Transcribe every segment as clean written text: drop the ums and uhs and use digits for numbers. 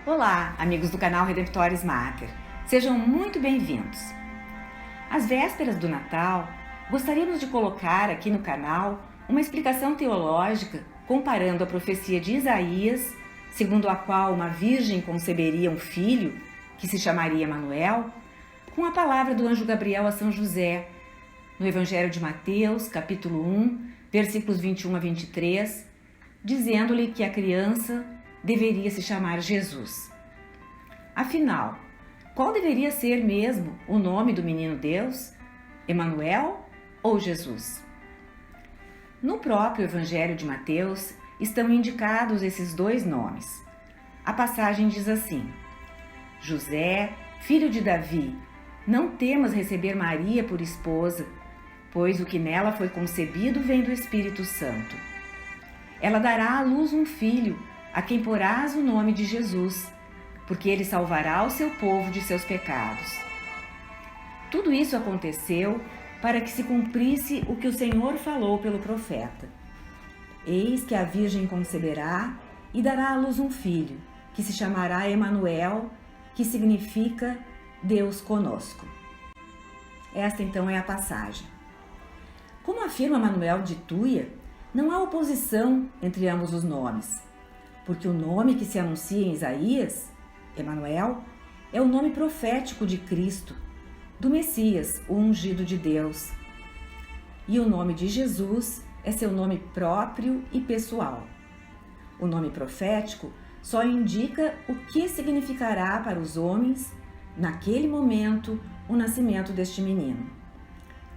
Olá, amigos do canal Redemptoris Mater. Sejam muito bem-vindos. Às vésperas do Natal, gostaríamos de colocar aqui no canal uma explicação teológica comparando a profecia de Isaías, segundo a qual uma virgem conceberia um filho, que se chamaria Emanuel, com a palavra do anjo Gabriel a São José, no Evangelho de Mateus, capítulo 1, versículos 21 a 23, dizendo-lhe que a criança deveria se chamar Jesus. Afinal, qual deveria ser mesmo o nome do menino Deus? Emanuel ou Jesus? No próprio Evangelho de Mateus estão indicados esses dois nomes. A passagem diz assim: José, filho de Davi, não temas receber Maria por esposa, pois o que nela foi concebido vem do Espírito Santo. Ela dará à luz um filho, a quem porás o nome de Jesus, porque ele salvará o seu povo de seus pecados. Tudo isso aconteceu para que se cumprisse o que o Senhor falou pelo profeta. Eis que a virgem conceberá e dará à luz um filho, que se chamará Emanuel, que significa Deus conosco. Esta então é a passagem. Como afirma Manuel de Tuia, não há oposição entre ambos os nomes, porque o nome que se anuncia em Isaías, Emanuel, é o nome profético de Cristo, do Messias, o ungido de Deus. E o nome de Jesus é seu nome próprio e pessoal. O nome profético só indica o que significará para os homens, naquele momento, o nascimento deste menino.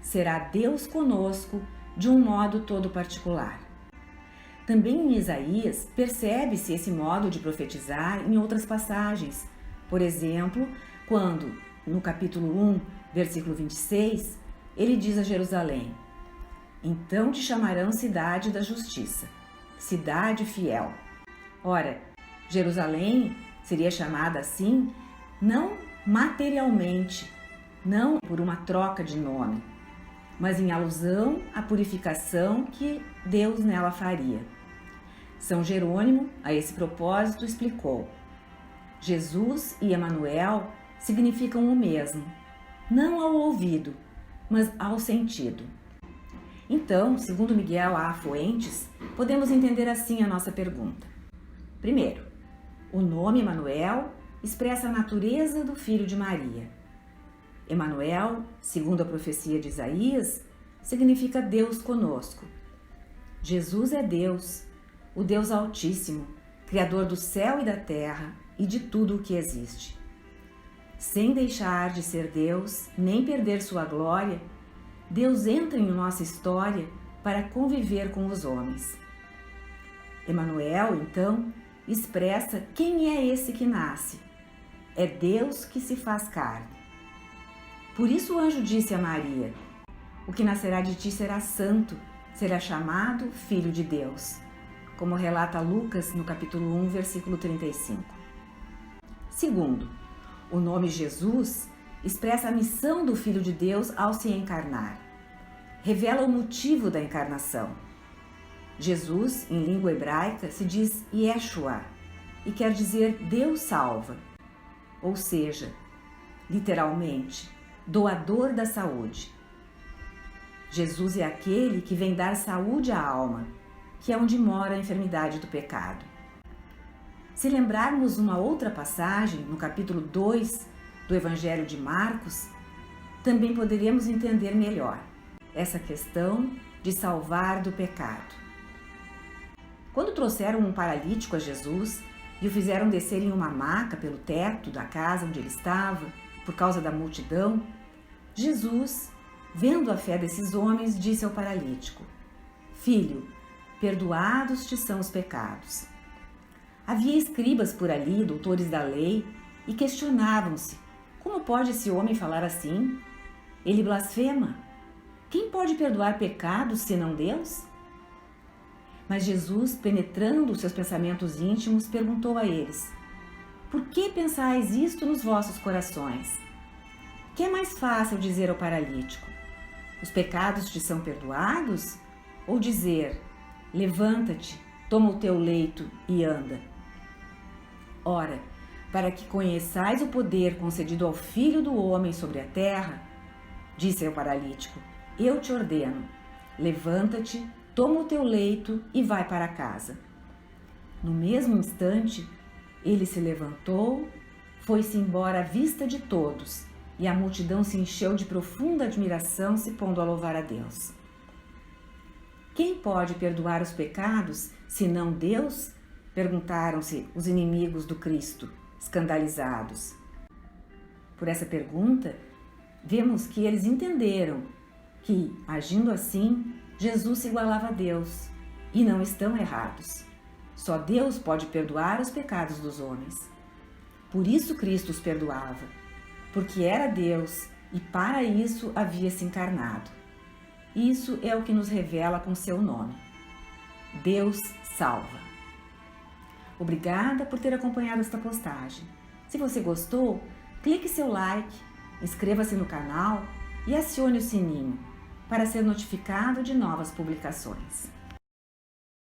Será Deus conosco de um modo todo particular. Também em Isaías percebe-se esse modo de profetizar em outras passagens. Por exemplo, quando, no capítulo 1, versículo 26, ele diz a Jerusalém: Então te chamarão cidade da justiça, cidade fiel. Ora, Jerusalém seria chamada assim não materialmente, não por uma troca de nome, mas em alusão à purificação que Deus nela faria. São Jerônimo, a esse propósito, explicou: Jesus e Emanuel significam o mesmo, não ao ouvido, mas ao sentido. Então, segundo Miguel A. Fuentes, podemos entender assim a nossa pergunta. Primeiro, o nome Emanuel expressa a natureza do filho de Maria. Emanuel, segundo a profecia de Isaías, significa Deus conosco. Jesus é Deus, o Deus Altíssimo, Criador do céu e da terra e de tudo o que existe. Sem deixar de ser Deus, nem perder sua glória, Deus entra em nossa história para conviver com os homens. Emanuel, então, expressa quem é esse que nasce. É Deus que se faz carne. Por isso o anjo disse a Maria: O que nascerá de ti será santo, será chamado Filho de Deus, como relata Lucas no capítulo 1, versículo 35. Segundo, o nome Jesus expressa a missão do Filho de Deus ao se encarnar. Revela o motivo da encarnação. Jesus, em língua hebraica, se diz Yeshua e quer dizer Deus salva, ou seja, literalmente, doador da saúde. Jesus é aquele que vem dar saúde à alma, que é onde mora a enfermidade do pecado. Se lembrarmos uma outra passagem, no capítulo 2 do Evangelho de Marcos, também poderíamos entender melhor essa questão de salvar do pecado. Quando trouxeram um paralítico a Jesus e o fizeram descer em uma maca pelo teto da casa onde ele estava, por causa da multidão, Jesus, vendo a fé desses homens, disse ao paralítico: Filho, perdoados te são os pecados. Havia escribas por ali, doutores da lei, e questionavam-se: Como pode esse homem falar assim? Ele blasfema. Quem pode perdoar pecados senão Deus? Mas Jesus, penetrando os seus pensamentos íntimos, perguntou a eles: Por que pensais isto nos vossos corações? Que é mais fácil dizer ao paralítico: Os pecados te são perdoados? Ou dizer: Levanta-te, toma o teu leito e anda? Ora, para que conheçais o poder concedido ao Filho do Homem sobre a terra, disse ao paralítico: eu te ordeno, levanta-te, toma o teu leito e vai para casa. No mesmo instante, ele se levantou, foi-se embora à vista de todos, e a multidão se encheu de profunda admiração, se pondo a louvar a Deus. Quem pode perdoar os pecados, senão Deus? Perguntaram-se os inimigos do Cristo, escandalizados. Por essa pergunta, vemos que eles entenderam que, agindo assim, Jesus se igualava a Deus, e não estão errados. Só Deus pode perdoar os pecados dos homens. Por isso Cristo os perdoava, porque era Deus e para isso havia se encarnado. Isso é o que nos revela com seu nome. Deus salva. Obrigada por ter acompanhado esta postagem. Se você gostou, clique seu like, inscreva-se no canal e acione o sininho para ser notificado de novas publicações.